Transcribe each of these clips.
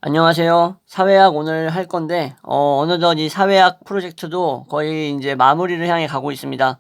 안녕하세요. 사회학 오늘 할 건데, 어느덧 이 사회학 프로젝트도 거의 이제 마무리를 향해 가고 있습니다.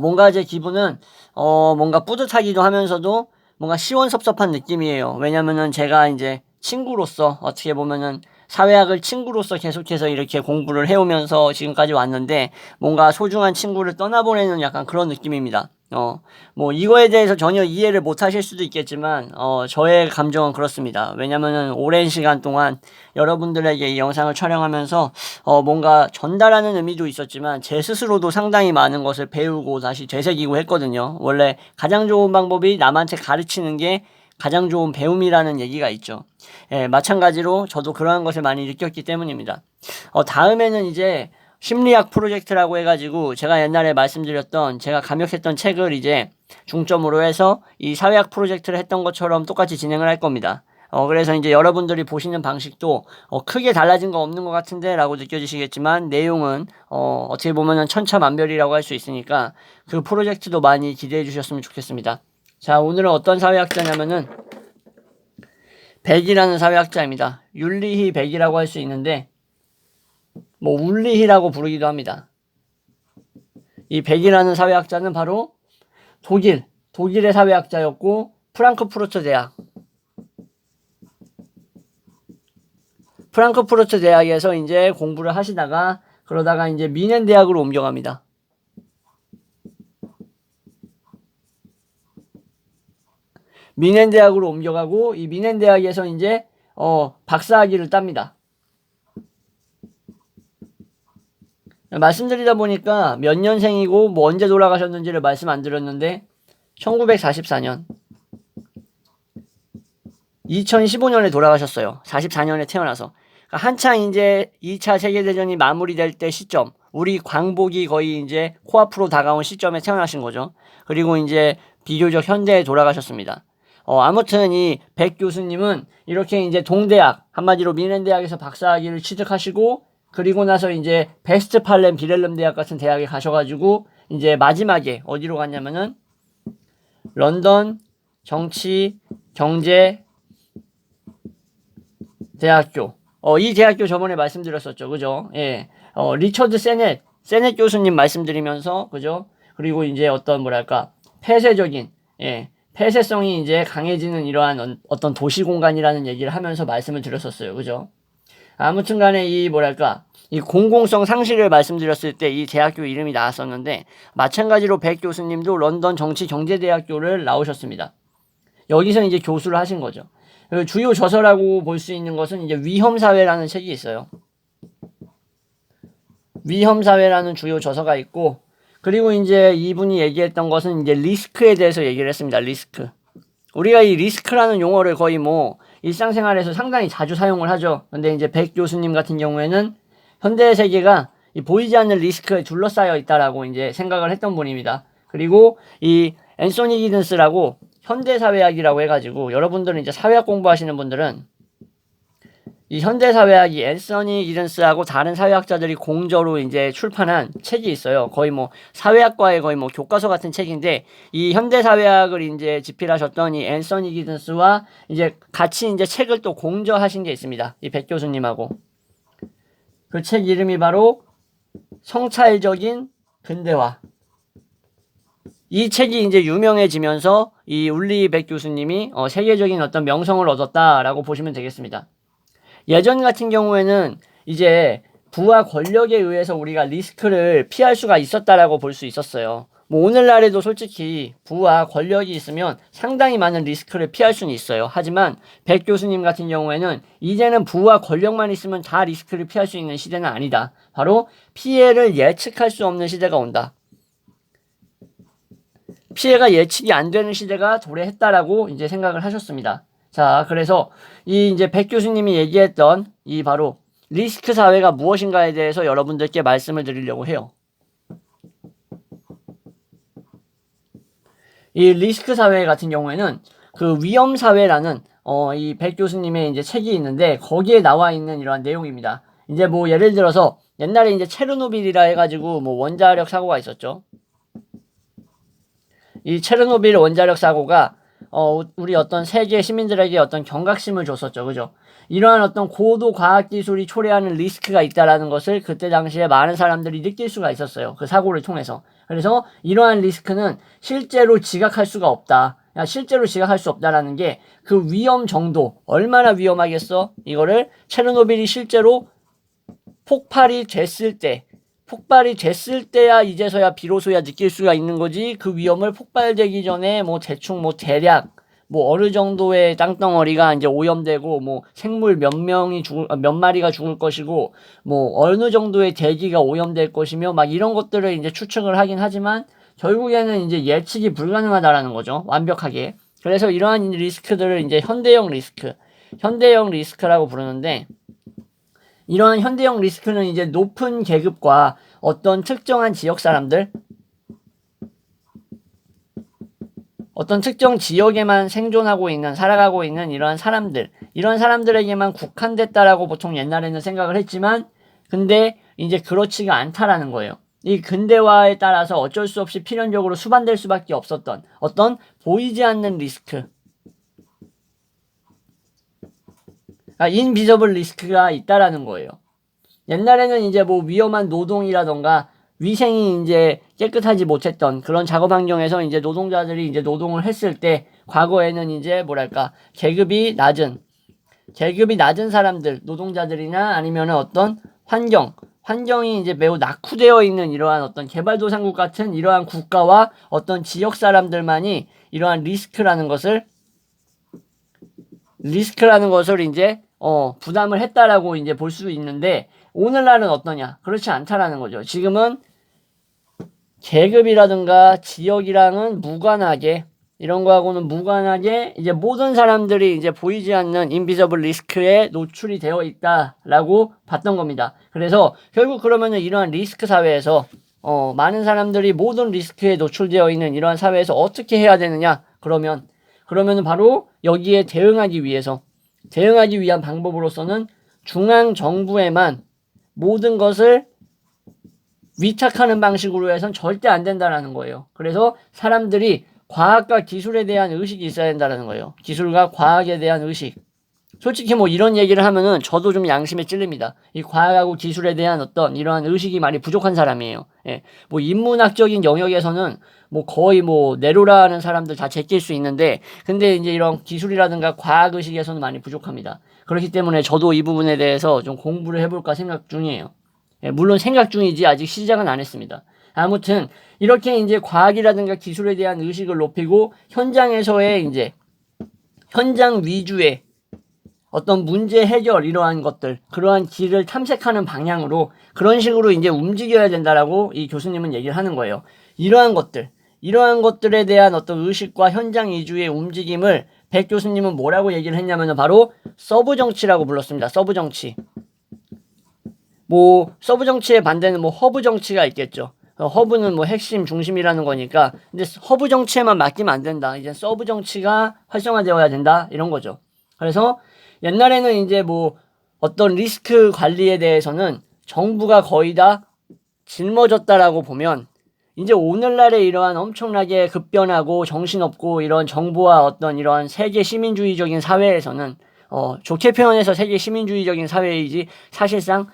뭔가 제 기분은, 뭔가 뿌듯하기도 하면서도 뭔가 시원섭섭한 느낌이에요. 왜냐면은 제가 이제 친구로서 어떻게 보면은 사회학을 친구로서 계속해서 이렇게 공부를 해오면서 지금까지 왔는데 뭔가 소중한 친구를 떠나보내는 약간 그런 느낌입니다. 뭐 이거에 대해서 전혀 이해를 못 하실 수도 있겠지만 저의 감정은 그렇습니다. 왜냐면은 오랜 시간 동안 여러분들에게 이 영상을 촬영하면서 뭔가 전달하는 의미도 있었지만 제 스스로도 상당히 많은 것을 배우고 다시 되새기고 했거든요. 원래 가장 좋은 방법이 남한테 가르치는 게 가장 좋은 배움이라는 얘기가 있죠. 예, 마찬가지로 저도 그러한 것을 많이 느꼈기 때문입니다. 다음에는 이제 심리학 프로젝트라고 해가지고 제가 옛날에 말씀드렸던 제가 감역했던 책을 이제 중점으로 해서 이 사회학 프로젝트를 했던 것처럼 똑같이 진행을 할 겁니다. 그래서 이제 여러분들이 보시는 방식도 크게 달라진 거 없는 것 같은데 라고 느껴지시겠지만 내용은 어떻게 보면은 천차만별이라고 할 수 있으니까 그 프로젝트도 많이 기대해 주셨으면 좋겠습니다. 자, 오늘은 어떤 사회학자냐면은 백이라는 사회학자입니다. 율리히 백이라고 할 수 있는데 뭐 울리히라고 부르기도 합니다. 이 백이라는 사회학자는 바로 독일의 사회학자였고 프랑크푸르트 대학에서 이제 공부를 하시다가 그러다가 이제 미넨 대학으로 옮겨갑니다. 미넨 대학으로 옮겨가고 이 미넨 대학에서 이제 박사학위를 tab니다. 말씀드리다 보니까 몇 년생이고 뭐 언제 돌아가셨는지를 말씀 안 드렸는데 1944년 2015년에 돌아가셨어요. 44년에 태어나서. 그러니까 한창 이제 2차 세계대전이 마무리될 때 시점, 우리 광복이 거의 이제 코앞으로 다가온 시점에 태어나신 거죠. 그리고 이제 비교적 현대에 돌아가셨습니다. 아무튼 이 백 교수님은 이렇게 이제 동대학, 한마디로 미넨대학에서 박사학위를 취득하시고, 그리고 나서 이제 베스트팔렘 비렐름 대학 같은 대학에 가셔가지고, 이제 마지막에 어디로 갔냐면은, 런던 정치, 경제, 대학교. 이 대학교 저번에 말씀드렸었죠. 그죠? 예. 리처드 세넷 교수님 말씀드리면서, 그죠? 그리고 이제 어떤, 뭐랄까, 폐쇄적인, 예. 폐쇄성이 이제 강해지는 이러한 어떤 도시 공간이라는 얘기를 하면서 말씀을 드렸었어요. 그죠? 아무튼 간에 이, 뭐랄까, 이 공공성 상실을 말씀드렸을 때 이 대학교 이름이 나왔었는데, 마찬가지로 백 교수님도 런던 정치경제대학교를 나오셨습니다. 여기서 이제 교수를 하신 거죠. 주요 저서라고 볼 수 있는 것은 이제 위험사회라는 책이 있어요. 위험사회라는 주요 저서가 있고, 그리고 이제 이분이 얘기했던 것은 이제 리스크에 대해서 얘기를 했습니다. 리스크. 우리가 이 리스크라는 용어를 거의 뭐 일상생활에서 상당히 자주 사용을 하죠. 근데 이제 백 교수님 같은 경우에는 현대 세계가 이 보이지 않는 리스크에 둘러싸여 있다라고 이제 생각을 했던 분입니다. 그리고 이 앤소니 기든스라고 현대사회학이라고 해가지고 여러분들은 이제 사회학 공부하시는 분들은 이 현대사회학이 앤서니 기든스하고 다른 사회학자들이 공저로 이제 출판한 책이 있어요. 거의 뭐 사회학과의 거의 뭐 교과서 같은 책인데 이 현대사회학을 이제 집필하셨던 이 앤서니 기든스와 이제 같이 이제 책을 또 공저하신 게 있습니다. 이 백 교수님하고. 그 책 이름이 바로 성찰적인 근대화. 이 책이 이제 유명해지면서 이 울리 백 교수님이 세계적인 어떤 명성을 얻었다라고 보시면 되겠습니다. 예전 같은 경우에는 이제 부와 권력에 의해서 우리가 리스크를 피할 수가 있었다라고 볼 수 있었어요. 뭐 오늘날에도 솔직히 부와 권력이 있으면 상당히 많은 리스크를 피할 수는 있어요. 하지만 백 교수님 같은 경우에는 이제는 부와 권력만 있으면 다 리스크를 피할 수 있는 시대는 아니다. 바로 피해를 예측할 수 없는 시대가 온다. 피해가 예측이 안 되는 시대가 도래했다라고 이제 생각을 하셨습니다. 자, 그래서 이 이제 백 교수님이 얘기했던 이 바로 리스크 사회가 무엇인가에 대해서 여러분들께 말씀을 드리려고 해요. 이 리스크 사회 같은 경우에는 그 위험 사회라는 이 백 교수님의 이제 책이 있는데 거기에 나와 있는 이러한 내용입니다. 이제 뭐 예를 들어서 옛날에 이제 체르노빌이라 해가지고 뭐 원자력 사고가 있었죠. 이 체르노빌 원자력 사고가 우리 어떤 세계 시민들에게 어떤 경각심을 줬었죠. 그죠? 이러한 어떤 고도 과학기술이 초래하는 리스크가 있다라는 것을 그때 당시에 많은 사람들이 느낄 수가 있었어요. 그 사고를 통해서. 그래서 이러한 리스크는 실제로 지각할 수가 없다. 실제로 지각할 수 없다라는 게 그 위험 정도, 얼마나 위험하겠어? 이거를 체르노빌이 실제로 폭발이 됐을 때야 이제서야 비로소야 느낄 수가 있는 거지. 그 위험을 폭발되기 전에 뭐 대충 뭐 대략 뭐 어느 정도의 땅덩어리가 이제 오염되고 뭐 생물 몇 마리가 죽을 것이고 뭐 어느 정도의 대기가 오염될 것이며 막 이런 것들을 이제 추측을 하긴 하지만 결국에는 이제 예측이 불가능하다라는 거죠. 완벽하게. 그래서 이러한 리스크들을 이제 현대형 리스크라고 부르는데, 이러한 현대형 리스크는 이제 높은 계급과 어떤 특정한 지역 사람들, 어떤 특정 지역에만 살아가고 있는 이러한 사람들에게만 국한됐다라고 보통 옛날에는 생각을 했지만, 근데 이제 그렇지가 않다라는 거예요. 이 근대화에 따라서 어쩔 수 없이 필연적으로 수반될 수밖에 없었던 어떤 보이지 않는 리스크, 인비저블 리스크가 있다라는 거예요. 옛날에는 이제 뭐 위험한 노동이라던가 위생이 이제 깨끗하지 못했던 그런 작업 환경에서 이제 노동자들이 이제 노동을 했을 때, 과거에는 이제 뭐랄까 계급이 낮은 사람들, 노동자들이나 아니면은 어떤 환경이 이제 매우 낙후되어 있는 이러한 어떤 개발도상국 같은 이러한 국가와 어떤 지역 사람들만이 이러한 리스크라는 것을 이제 부담을 했다라고 이제 볼 수 있는데, 오늘날은 어떠냐? 그렇지 않다라는 거죠. 지금은 계급이라든가 지역이랑은 무관하게, 이런 거하고는 무관하게 이제 모든 사람들이 이제 보이지 않는 인비저블 리스크에 노출이 되어 있다라고 봤던 겁니다. 그래서 결국 그러면은 이러한 리스크 사회에서 많은 사람들이 모든 리스크에 노출되어 있는 이러한 사회에서 어떻게 해야 되느냐? 그러면은 바로 여기에 대응하기 위한 방법으로서는 중앙 정부에만 모든 것을 위탁하는 방식으로 해선 절대 안 된다라는 거예요. 그래서 사람들이 과학과 기술에 대한 의식이 있어야 된다는 거예요. 기술과 과학에 대한 의식. 솔직히 뭐 이런 얘기를 하면은 저도 좀 양심에 찔립니다. 이 과학하고 기술에 대한 어떤 이러한 의식이 많이 부족한 사람이에요. 예. 뭐 인문학적인 영역에서는 뭐 거의 뭐 내로라는 사람들 다 제낄 수 있는데, 근데 이제 이런 기술이라든가 과학 의식에서는 많이 부족합니다. 그렇기 때문에 저도 이 부분에 대해서 좀 공부를 해볼까 생각 중이에요. 예, 물론 생각 중이지 아직 시작은 안 했습니다. 아무튼 이렇게 이제 과학이라든가 기술에 대한 의식을 높이고 현장에서의 이제 현장 위주의 어떤 문제 해결, 이러한 것들, 그러한 길을 탐색하는 방향으로 그런 식으로 이제 움직여야 된다라고 이 교수님은 얘기를 하는 거예요. 이러한 것들에 대한 어떤 의식과 현장 위주의 움직임을 백 교수님은 뭐라고 얘기를 했냐면은 바로 서브 정치라고 불렀습니다. 서브 정치. 뭐 서브 정치의 반대는 뭐 허브 정치가 있겠죠. 허브는 뭐 핵심 중심이라는 거니까. 근데 허브 정치에만 맡기면 안 된다. 이제 서브 정치가 활성화되어야 된다. 이런 거죠. 그래서 옛날에는 이제 뭐 어떤 리스크 관리에 대해서는 정부가 거의 다 짊어졌다라고 보면, 이제 오늘날의 이러한 엄청나게 급변하고 정신없고 이런 정부와 어떤 이러한 세계 시민주의적인 사회에서는 좋게 표현해서 세계 시민주의적인 사회이지, 사실상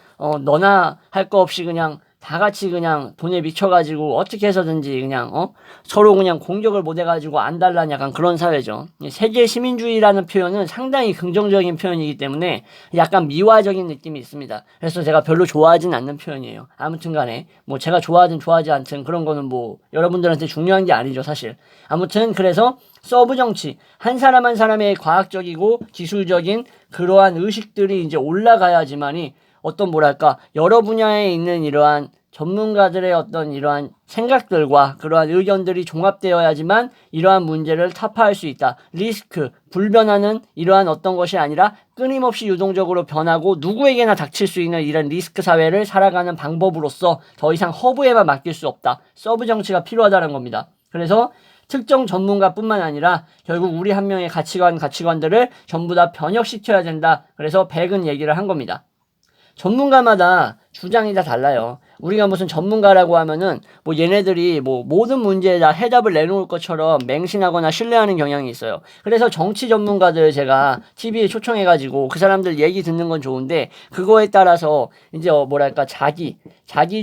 너나 할 거 없이 그냥 다 같이 그냥 돈에 미쳐가지고 어떻게 해서든지 그냥 서로 그냥 공격을 못 해가지고 안달난 약간 그런 사회죠. 세계 시민주의라는 표현은 상당히 긍정적인 표현이기 때문에 약간 미화적인 느낌이 있습니다. 그래서 제가 별로 좋아하진 않는 표현이에요. 아무튼 간에 뭐 제가 좋아하든 좋아하지 않든 그런 거는 뭐 여러분들한테 중요한 게 아니죠, 사실. 아무튼 그래서 서브 정치, 한 사람 한 사람의 과학적이고 기술적인 그러한 의식들이 이제 올라가야지만이 어떤 뭐랄까 여러 분야에 있는 이러한 전문가들의 어떤 이러한 생각들과 그러한 의견들이 종합되어야지만 이러한 문제를 타파할 수 있다. 리스크, 불변하는 이러한 어떤 것이 아니라 끊임없이 유동적으로 변하고 누구에게나 닥칠 수 있는 이런 리스크 사회를 살아가는 방법으로서 더 이상 허브에만 맡길 수 없다. 서브 정치가 필요하다는 겁니다. 그래서 특정 전문가뿐만 아니라 결국 우리 한 명의 가치관들을 전부 다 변혁시켜야 된다. 그래서 백은 얘기를 한 겁니다. 전문가마다 주장이 다 달라요. 우리가 무슨 전문가라고 하면은 뭐 얘네들이 뭐 모든 문제에 다 해답을 내놓을 것처럼 맹신하거나 신뢰하는 경향이 있어요. 그래서 정치 전문가들 제가 TV에 초청해가지고 그 사람들 얘기 듣는 건 좋은데 그거에 따라서 이제 뭐랄까 자기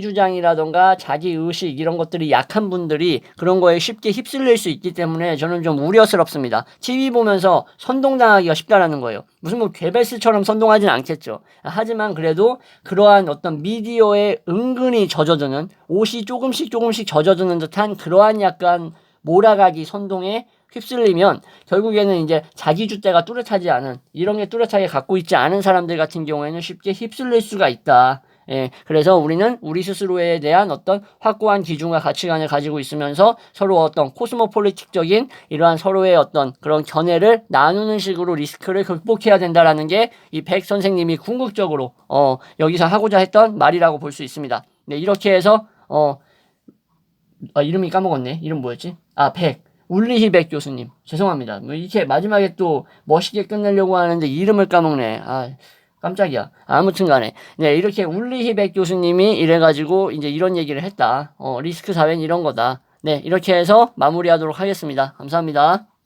주장이라던가 자기 의식 이런 것들이 약한 분들이 그런 거에 쉽게 휩쓸릴 수 있기 때문에 저는 좀 우려스럽습니다. TV 보면서 선동당하기가 쉽다라는 거예요. 무슨 뭐 괴벨스처럼 선동하진 않겠죠. 하지만 그래도 그러한 어떤 미디어에 은근히 젖어드는 옷이 조금씩 젖어드는 듯한 그러한 약간 몰아가기 선동에 휩쓸리면 결국에는 이제 자기 줏대가 뚜렷하지 않은 이런 게 뚜렷하게 갖고 있지 않은 사람들 같은 경우에는 쉽게 휩쓸릴 수가 있다. 예, 그래서 우리는 우리 스스로에 대한 어떤 확고한 기준과 가치관을 가지고 있으면서 서로 어떤 코스모폴리틱적인 이러한 서로의 어떤 그런 견해를 나누는 식으로 리스크를 극복해야 된다라는 게 이 백 선생님이 궁극적으로 여기서 하고자 했던 말이라고 볼 수 있습니다. 네, 이렇게 해서 이름이 까먹었네. 이름 뭐였지? 울리히백 교수님. 죄송합니다. 뭐 이렇게 마지막에 또 멋있게 끝내려고 하는데 이름을 까먹네. 깜짝이야. 아무튼 간에. 네, 이렇게 울리히백 교수님이 이래가지고 이제 이런 얘기를 했다. 리스크 사회는 이런 거다. 네, 이렇게 해서 마무리하도록 하겠습니다. 감사합니다.